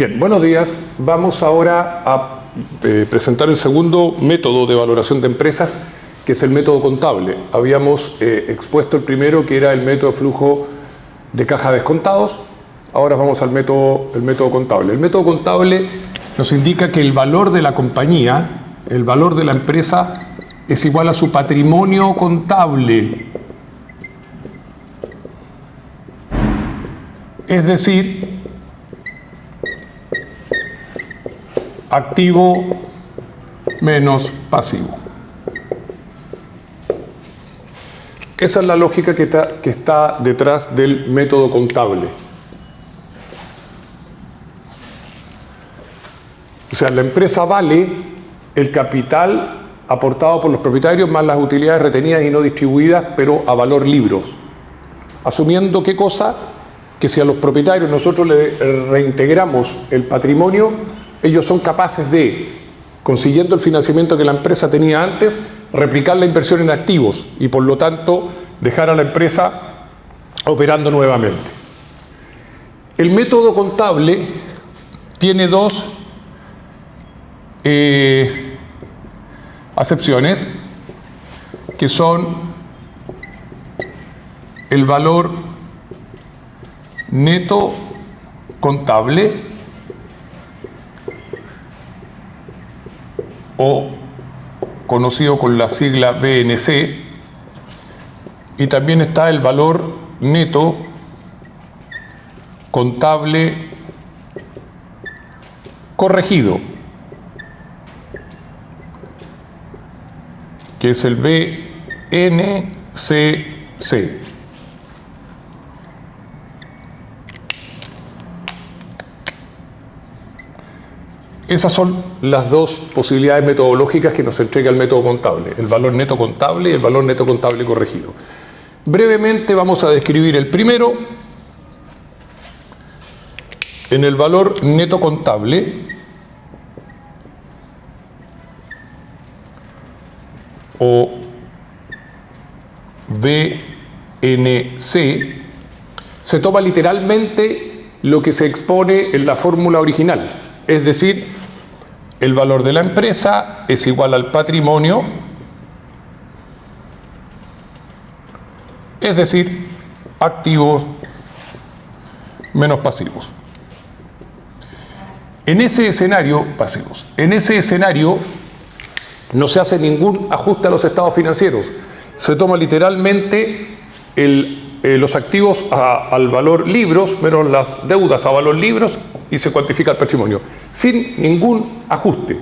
Bien, buenos días. Vamos ahora a presentar el segundo método de valoración de empresas, que es el método contable. Habíamos expuesto el primero, que era el método de flujo de caja descontados. Ahora vamos al método contable. El método contable nos indica que el valor de la compañía, el valor de la empresa, es igual a su patrimonio contable. Es decir, activo menos pasivo. Esa es la lógica que está detrás del método contable. O sea, la empresa vale el capital aportado por los propietarios más las utilidades retenidas y no distribuidas, pero a valor libros. Asumiendo ¿qué cosa? Que si a los propietarios nosotros le reintegramos el patrimonio, ellos son capaces de, consiguiendo el financiamiento que la empresa tenía antes, replicar la inversión en activos y por lo tanto dejar a la empresa operando nuevamente. El método contable tiene dos acepciones, que son el valor neto contable o conocido con la sigla BNC, y también está el valor neto contable corregido, que es el BNCC. Esas son las dos posibilidades metodológicas que nos entrega el método contable, el valor neto contable y el valor neto contable corregido. Brevemente vamos a describir el primero. En el valor neto contable, o BNC, se toma literalmente lo que se expone en la fórmula original, es decir, el valor de la empresa es igual al patrimonio, es decir, activos menos pasivos. En ese escenario, pasivos. En ese escenario no se hace ningún ajuste a los estados financieros. Se toma literalmente los activos al valor libros menos las deudas a valor libros y se cuantifica el patrimonio, sin ningún ajuste.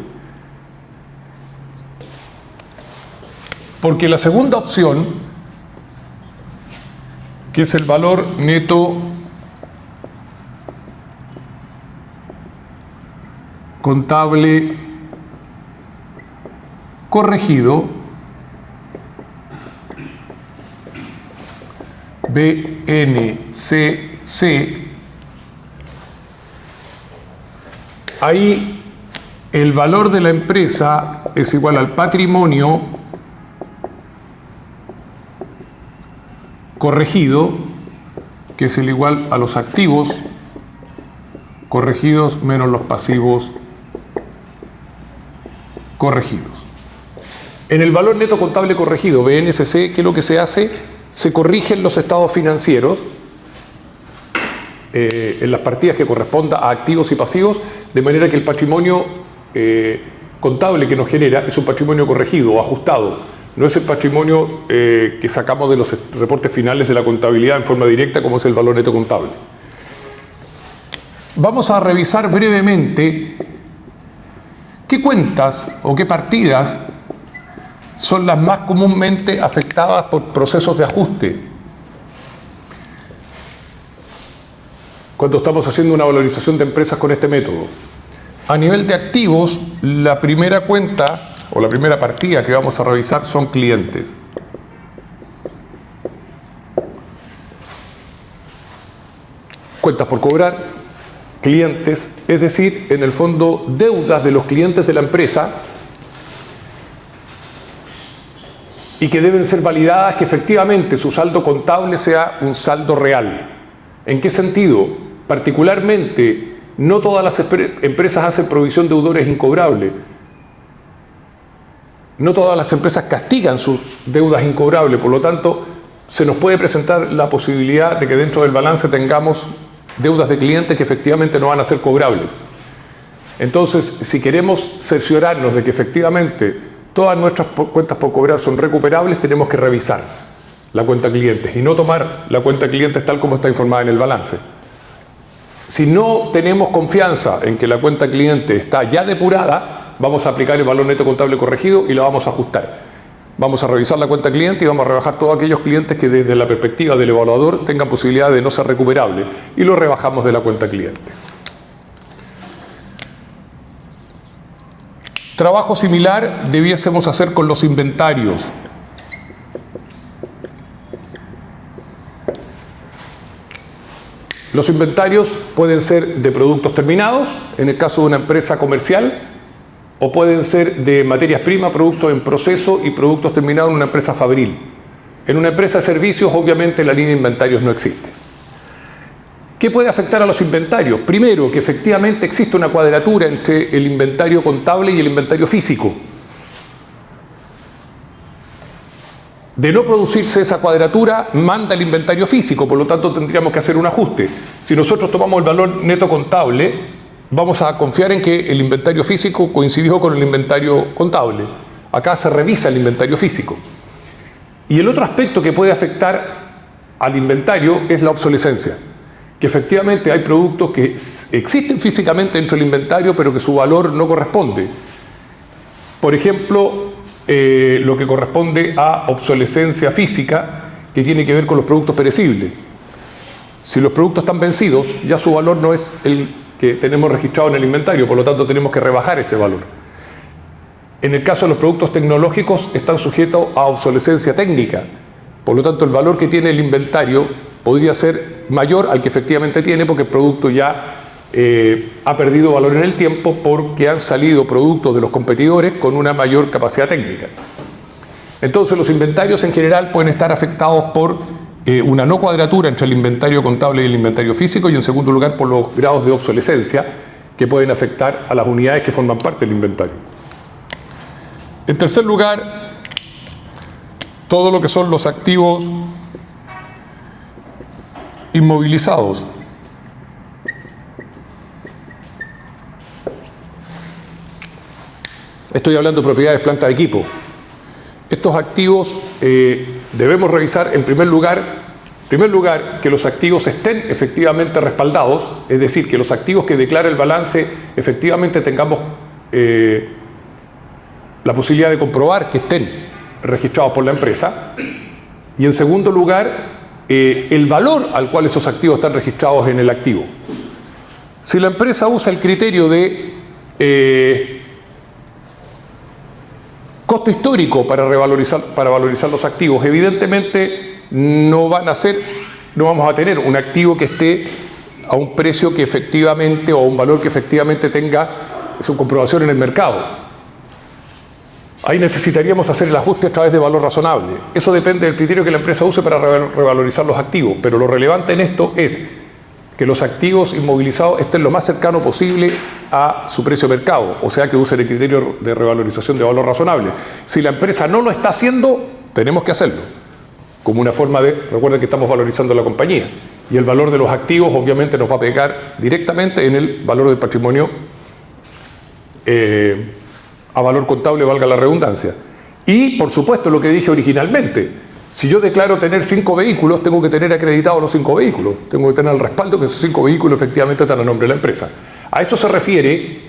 Porque la segunda opción, que es el valor neto contable corregido, BNCC, ahí el valor de la empresa es igual al patrimonio corregido, que es el igual a los activos corregidos menos los pasivos corregidos. En el valor neto contable corregido, BNCC, ¿qué es lo que se hace? Se corrigen los estados financieros en las partidas que corresponda a activos y pasivos, de manera que el patrimonio contable que nos genera es un patrimonio corregido o ajustado. No es el patrimonio que sacamos de los reportes finales de la contabilidad en forma directa, como es el valor neto contable. Vamos a revisar brevemente qué cuentas o qué partidas son las más comúnmente afectadas por procesos de ajuste cuando estamos haciendo una valorización de empresas con este método. A nivel de activos, la primera cuenta o la primera partida que vamos a revisar son clientes. Cuentas por cobrar, clientes, es decir, en el fondo deudas de los clientes de la empresa y que deben ser validadas que efectivamente su saldo contable sea un saldo real. ¿En qué sentido? Particularmente No todas las empresas hacen provisión de deudores incobrables. No todas las empresas castigan sus deudas incobrables, por lo tanto, se nos puede presentar la posibilidad de que dentro del balance tengamos deudas de clientes que efectivamente no van a ser cobrables. Entonces, si queremos cerciorarnos de que efectivamente todas nuestras cuentas por cobrar son recuperables, tenemos que revisar la cuenta clientes y no tomar la cuenta clientes tal como está informada en el balance. Si no tenemos confianza en que la cuenta cliente está ya depurada, vamos a aplicar el valor neto contable corregido y la vamos a ajustar. Vamos a revisar la cuenta cliente y vamos a rebajar todos aquellos clientes que desde la perspectiva del evaluador tengan posibilidad de no ser recuperables y lo rebajamos de la cuenta cliente. Trabajo similar debiésemos hacer con los inventarios. Los inventarios pueden ser de productos terminados, en el caso de una empresa comercial, o pueden ser de materias primas, productos en proceso y productos terminados en una empresa fabril. En una empresa de servicios, obviamente, la línea de inventarios no existe. ¿Qué puede afectar a los inventarios? Primero, que efectivamente existe una cuadratura entre el inventario contable y el inventario físico. De no producirse esa cuadratura, manda el inventario físico, por lo tanto tendríamos que hacer un ajuste. Si nosotros tomamos el valor neto contable, vamos a confiar en que el inventario físico coincidió con el inventario contable. Acá se revisa el inventario físico. Y el otro aspecto que puede afectar al inventario es la obsolescencia. Que efectivamente hay productos que existen físicamente dentro del inventario, pero que su valor no corresponde. Por ejemplo, lo que corresponde a obsolescencia física, que tiene que ver con los productos perecibles. Si los productos están vencidos, ya su valor no es el que tenemos registrado en el inventario, por lo tanto tenemos que rebajar ese valor. En el caso de los productos tecnológicos, están sujetos a obsolescencia técnica, por lo tanto el valor que tiene el inventario podría ser mayor al que efectivamente tiene, porque el producto ya ha perdido valor en el tiempo porque han salido productos de los competidores con una mayor capacidad técnica. Entonces los inventarios en general pueden estar afectados por una no cuadratura entre el inventario contable y el inventario físico, y en segundo lugar por los grados de obsolescencia que pueden afectar a las unidades que forman parte del inventario. En tercer lugar, todo lo que son los activos inmovilizados. Estoy hablando de propiedades, planta de equipo. Estos activos debemos revisar en primer lugar que los activos estén efectivamente respaldados, es decir, que los activos que declara el balance efectivamente tengamos la posibilidad de comprobar que estén registrados por la empresa. Y en segundo lugar, el valor al cual esos activos están registrados en el activo. Si la empresa usa el criterio de costo histórico para valorizar los activos, evidentemente no vamos a tener un activo que esté a un precio que efectivamente, o a un valor que efectivamente tenga su comprobación en el mercado. Ahí necesitaríamos hacer el ajuste a través de valor razonable. Eso depende del criterio que la empresa use para revalorizar los activos, pero lo relevante en esto es que los activos inmovilizados estén lo más cercano posible a su precio de mercado, o sea que usen el criterio de revalorización de valor razonable. Si la empresa no lo está haciendo, tenemos que hacerlo, como una forma de, recuerden que estamos valorizando la compañía, y el valor de los activos obviamente nos va a pegar directamente en el valor del patrimonio a valor contable, valga la redundancia. Y, por supuesto, lo que dije originalmente, si yo declaro tener 5 vehículos, tengo que tener acreditados los 5 vehículos. Tengo que tener el respaldo que esos 5 vehículos efectivamente están a nombre de la empresa. A eso se refiere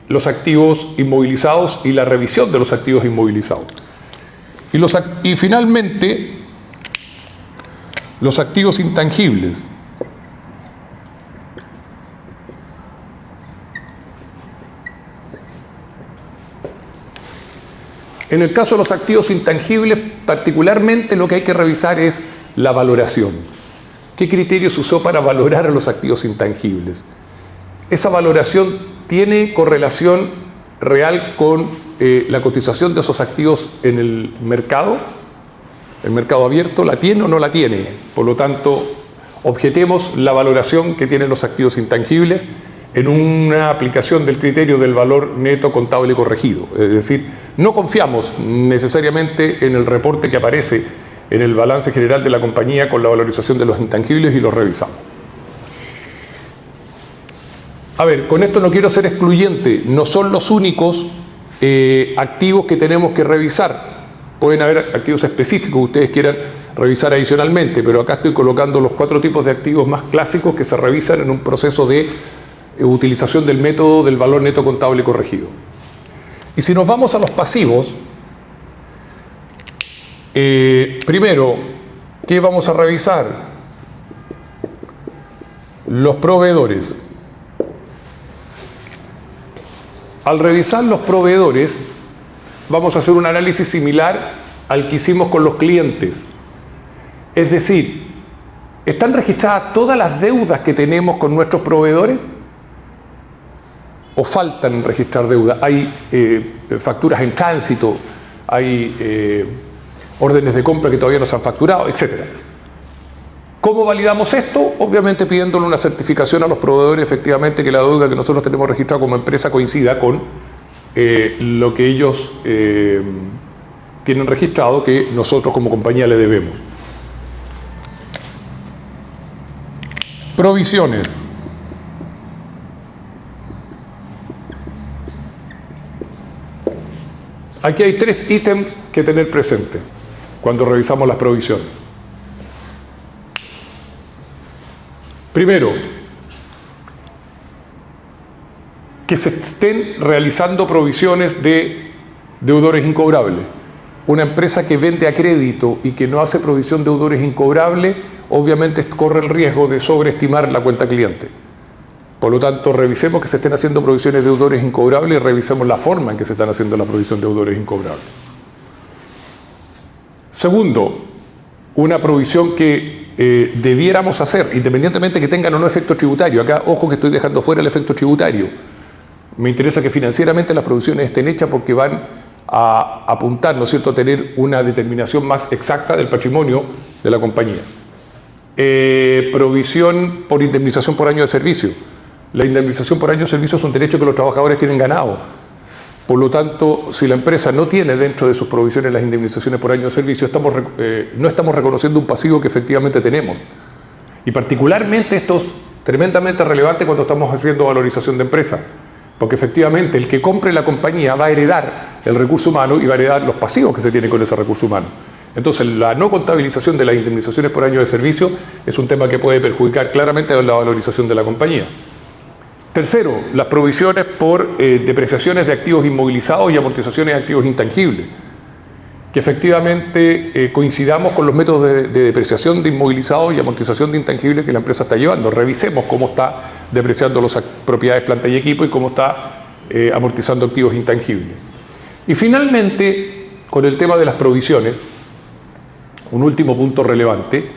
los activos inmovilizados y la revisión de los activos inmovilizados. Y finalmente, los activos intangibles. En el caso de los activos intangibles, particularmente lo que hay que revisar es la valoración. ¿Qué criterios usó para valorar a los activos intangibles? Esa valoración tiene correlación real con la cotización de esos activos en el mercado abierto, ¿la tiene o no la tiene? Por lo tanto, Objetemos la valoración que tienen los activos intangibles en una aplicación del criterio del valor neto contable corregido. Es decir, no confiamos necesariamente en el reporte que aparece en el balance general de la compañía con la valorización de los intangibles y los revisamos. A ver, con esto no quiero ser excluyente, no son los únicos activos que tenemos que revisar. Pueden haber activos específicos que ustedes quieran revisar adicionalmente, pero acá estoy colocando los 4 tipos de activos más clásicos que se revisan en un proceso de utilización del método del valor neto contable corregido. Y si nos vamos a los pasivos, primero, ¿qué vamos a revisar? Los proveedores. Al revisar los proveedores, vamos a hacer un análisis similar al que hicimos con los clientes. Es decir, ¿están registradas todas las deudas que tenemos con nuestros proveedores? ¿O faltan registrar deudas? Hay facturas en tránsito, hay órdenes de compra que todavía no se han facturado, etc. ¿Cómo validamos esto? Obviamente pidiéndole una certificación a los proveedores, efectivamente, que la deuda que nosotros tenemos registrada como empresa coincida con lo que ellos tienen registrado que nosotros como compañía le debemos. Provisiones. Aquí hay 3 ítems que tener presente cuando revisamos las provisiones. Primero, que se estén realizando provisiones de deudores incobrables. Una empresa que vende a crédito y que no hace provisión de deudores incobrables, obviamente corre el riesgo de sobreestimar la cuenta cliente. Por lo tanto, revisemos que se estén haciendo provisiones de deudores incobrables y revisemos la forma en que se están haciendo la provisión de deudores incobrables. Segundo, una provisión que debiéramos hacer, independientemente que tengan o no efecto tributario. Acá, ojo que estoy dejando fuera el efecto tributario. Me interesa que financieramente las provisiones estén hechas porque van a apuntar, ¿no es cierto?, a tener una determinación más exacta del patrimonio de la compañía. Provisión por indemnización por año de servicio. La indemnización por año de servicio es un derecho que los trabajadores tienen ganado. Por lo tanto, si la empresa no tiene dentro de sus provisiones las indemnizaciones por año de servicio, no estamos reconociendo un pasivo que efectivamente tenemos. Y particularmente esto es tremendamente relevante cuando estamos haciendo valorización de empresa, porque efectivamente el que compre la compañía va a heredar el recurso humano y va a heredar los pasivos que se tienen con ese recurso humano. Entonces, la no contabilización de las indemnizaciones por año de servicio es un tema que puede perjudicar claramente la valorización de la compañía. Tercero, las provisiones por depreciaciones de activos inmovilizados y amortizaciones de activos intangibles. Que efectivamente coincidamos con los métodos de depreciación de inmovilizados y amortización de intangibles que la empresa está llevando. Revisemos cómo está depreciando las propiedades, planta y equipo y cómo está amortizando activos intangibles. Y finalmente, con el tema de las provisiones, un último punto relevante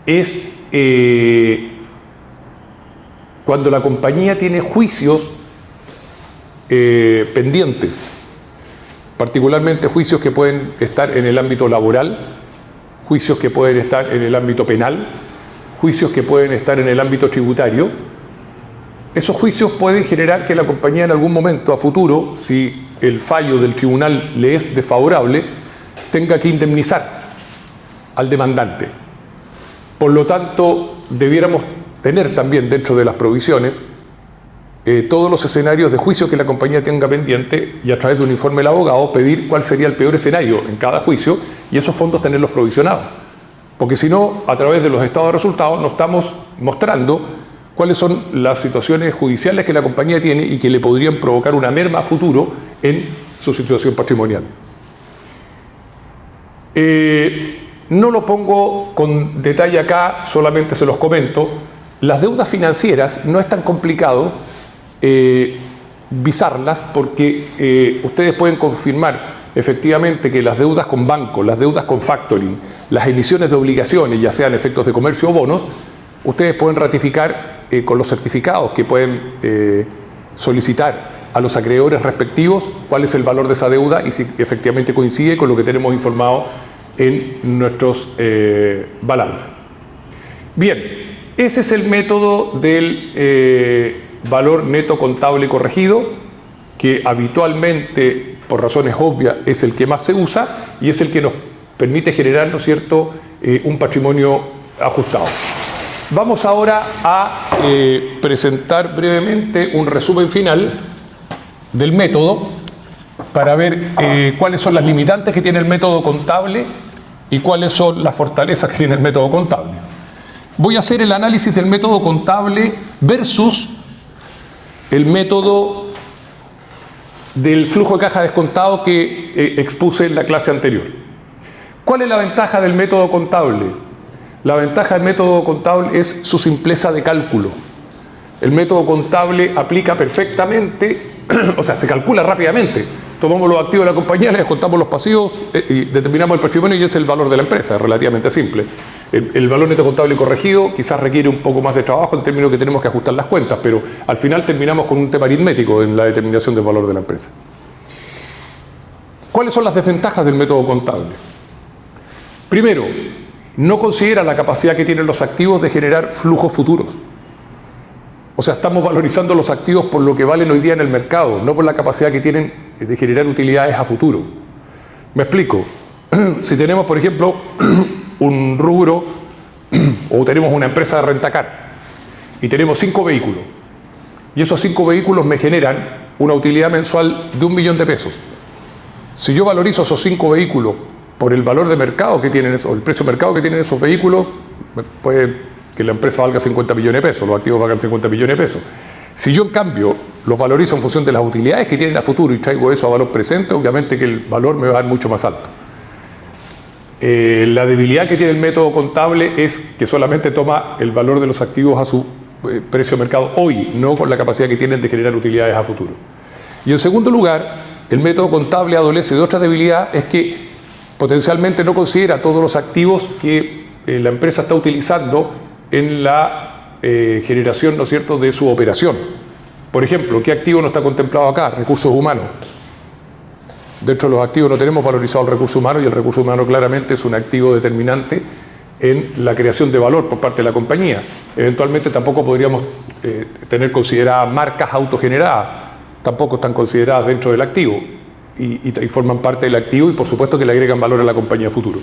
es cuando la compañía tiene juicios pendientes, particularmente juicios que pueden estar en el ámbito laboral, juicios que pueden estar en el ámbito penal, juicios que pueden estar en el ámbito tributario. Esos juicios pueden generar que la compañía en algún momento a futuro, si el fallo del tribunal le es desfavorable, tenga que indemnizar al demandante. Por lo tanto, debiéramos tener también dentro de las provisiones todos los escenarios de juicio que la compañía tenga pendiente y a través de un informe del abogado pedir cuál sería el peor escenario en cada juicio y esos fondos tenerlos provisionados. Porque si no, a través de los estados de resultados nos estamos mostrando cuáles son las situaciones judiciales que la compañía tiene y que le podrían provocar una merma a futuro en su situación patrimonial. No lo pongo con detalle acá, solamente se los comento. Las deudas financieras no es tan complicado visarlas porque ustedes pueden confirmar efectivamente que las deudas con banco, las deudas con factoring, las emisiones de obligaciones, ya sean efectos de comercio o bonos, ustedes pueden ratificar con los certificados que pueden solicitar a los acreedores respectivos cuál es el valor de esa deuda y si efectivamente coincide con lo que tenemos informado en nuestros balances. Bien. ese es el método del valor neto contable corregido, que habitualmente, por razones obvias, es el que más se usa y es el que nos permite generar, ¿no es cierto?, un patrimonio ajustado. Vamos ahora a presentar brevemente un resumen final del método para ver cuáles son las limitantes que tiene el método contable y cuáles son las fortalezas que tiene el método contable. Voy a hacer el análisis del método contable versus el método del flujo de caja descontado que expuse en la clase anterior. ¿Cuál es la ventaja del método contable? La ventaja del método contable es su simpleza de cálculo. El método contable aplica perfectamente, o sea, se calcula rápidamente. Tomamos los activos de la compañía, le descontamos los pasivos y determinamos el patrimonio y ese es el valor de la empresa, es relativamente simple. El valor neto contable corregido quizás requiere un poco más de trabajo en términos que tenemos que ajustar las cuentas, pero al final terminamos con un tema aritmético en la determinación del valor de la empresa. ¿Cuáles son las desventajas del método contable? Primero, no considera la capacidad que tienen los activos de generar flujos futuros. O sea, estamos valorizando los activos por lo que valen hoy día en el mercado, no por la capacidad que tienen de generar utilidades a futuro. Me explico. Si tenemos, por ejemplo, un rubro o tenemos una empresa de rentacar y tenemos 5 vehículos y esos 5 vehículos me generan una utilidad mensual de 1 millón de pesos. Si yo valorizo esos 5 vehículos por el valor de mercado que tienen, o el precio de mercado que tienen esos vehículos, puede que la empresa valga 50 millones de pesos, los activos valgan 50 millones de pesos. Si yo en cambio los valorizo en función de las utilidades que tienen a futuro y traigo eso a valor presente, obviamente que el valor me va a dar mucho más alto. La debilidad que tiene el método contable es que solamente toma el valor de los activos a su precio de mercado hoy, no con la capacidad que tienen de generar utilidades a futuro. Y en segundo lugar, el método contable adolece de otra debilidad, es que potencialmente no considera todos los activos que la empresa está utilizando en la generación, ¿no es cierto?, de su operación. Por ejemplo, ¿qué activo no está contemplado acá? Recursos humanos. Dentro de los activos no tenemos valorizado el recurso humano y el recurso humano claramente es un activo determinante en la creación de valor por parte de la compañía. Eventualmente tampoco podríamos tener consideradas marcas autogeneradas, tampoco están consideradas dentro del activo y forman parte del activo y por supuesto que le agregan valor a la compañía a futuro.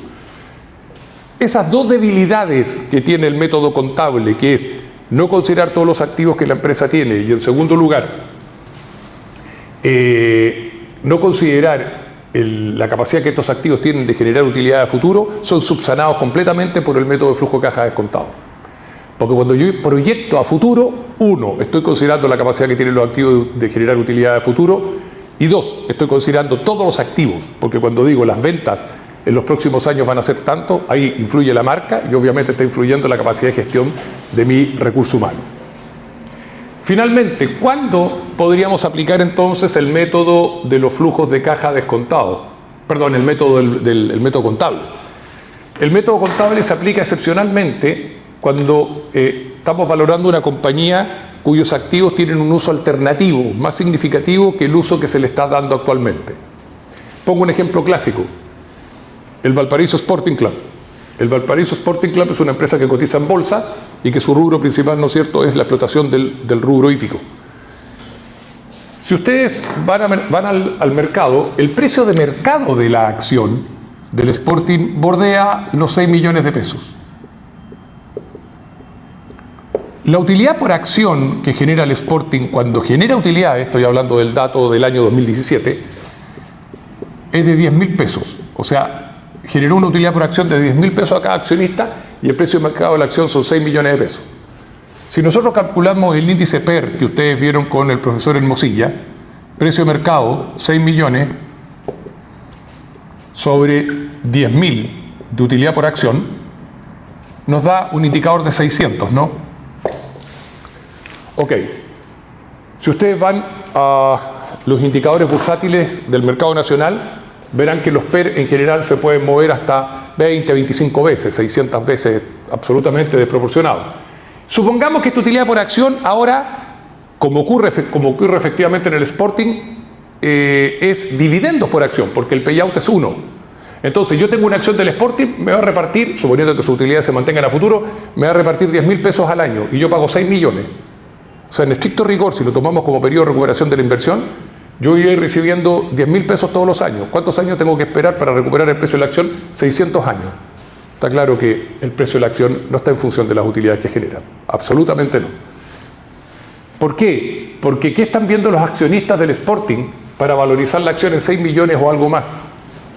Esas dos debilidades que tiene el método contable, que es no considerar todos los activos que la empresa tiene y en segundo lugar no considerar la capacidad que estos activos tienen de generar utilidad a futuro, son subsanados completamente por el método de flujo de caja descontado. Porque cuando yo proyecto a futuro, uno, estoy considerando la capacidad que tienen los activos de generar utilidad a futuro y dos, estoy considerando todos los activos, porque cuando digo las ventas en los próximos años van a ser tanto, ahí influye la marca y obviamente está influyendo la capacidad de gestión de mi recurso humano. Finalmente, ¿cuándo podríamos aplicar entonces el método de los flujos de caja descontados? Perdón, el método el método contable. El método contable se aplica excepcionalmente cuando estamos valorando una compañía cuyos activos tienen un uso alternativo, más significativo que el uso que se le está dando actualmente. Pongo un ejemplo clásico. El Valparaíso Sporting Club. El Valparaíso Sporting Club es una empresa que cotiza en bolsa y que su rubro principal, ¿no es cierto?, es la explotación del rubro hípico. Si ustedes van al mercado, el precio de mercado de la acción del Sporting bordea los 6 millones de pesos. La utilidad por acción que genera el Sporting cuando genera utilidad, estoy hablando del dato del año 2017, es de 10.000 pesos. O sea, generó una utilidad por acción de 10.000 pesos a cada accionista y el precio de mercado de la acción son 6 millones de pesos. Si nosotros calculamos el índice PER que ustedes vieron con el profesor Hermosilla, precio de mercado 6 millones sobre 10.000 de utilidad por acción, nos da un indicador de 600, ¿no? Ok. Si ustedes van a los indicadores bursátiles del mercado nacional, verán que los PER en general se pueden mover hasta 20, 25 veces, 600 veces, absolutamente desproporcionado. Supongamos que esta utilidad por acción ahora, como ocurre efectivamente en el Sporting, es dividendos por acción, porque el payout es 1. Entonces, yo tengo una acción del Sporting, me va a repartir, suponiendo que su utilidad se mantenga a futuro, me va a repartir 10.000 pesos al año y yo pago 6 millones. O sea, en estricto rigor, si lo tomamos como periodo de recuperación de la inversión, yo voy a ir recibiendo 10.000 pesos todos los años. ¿Cuántos años tengo que esperar para recuperar el precio de la acción? 600 años. Está claro que el precio de la acción no está en función de las utilidades que generan. Absolutamente no. ¿Por qué? Porque ¿qué están viendo los accionistas del Sporting para valorizar la acción en 6 millones o algo más?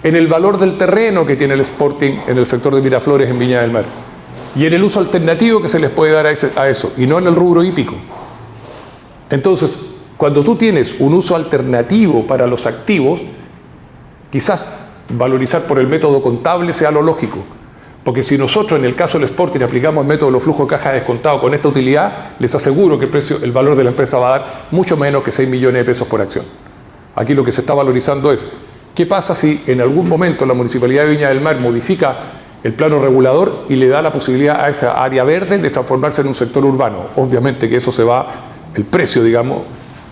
En el valor del terreno que tiene el Sporting en el sector de Miraflores, en Viña del Mar. Y en el uso alternativo que se les puede dar a eso, y no en el rubro hípico. Entonces, cuando tú tienes un uso alternativo para los activos, quizás valorizar por el método contable sea lo lógico. Porque si nosotros en el caso del Sporting aplicamos el método de los flujos de caja descontado con esta utilidad, les aseguro que el valor de la empresa va a dar mucho menos que 6 millones de pesos por acción. Aquí lo que se está valorizando es, ¿qué pasa si en algún momento la Municipalidad de Viña del Mar modifica el plano regulador y le da la posibilidad a esa área verde de transformarse en un sector urbano? Obviamente que eso se va, el precio, digamos,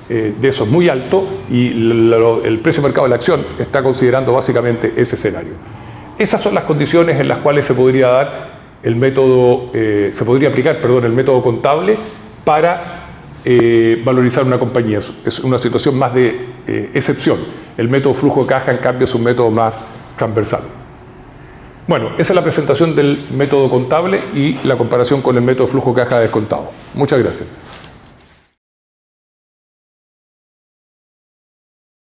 de eso es muy alto y el precio de mercado de la acción está considerando básicamente ese escenario. Esas son las condiciones en las cuales se podría dar el método, se podría aplicar, perdón, el método contable para valorizar una compañía. Es una situación más de excepción. El método flujo de caja, en cambio, es un método más transversal. Bueno, esa es la presentación del método contable y la comparación con el método flujo de caja descontado. Muchas gracias.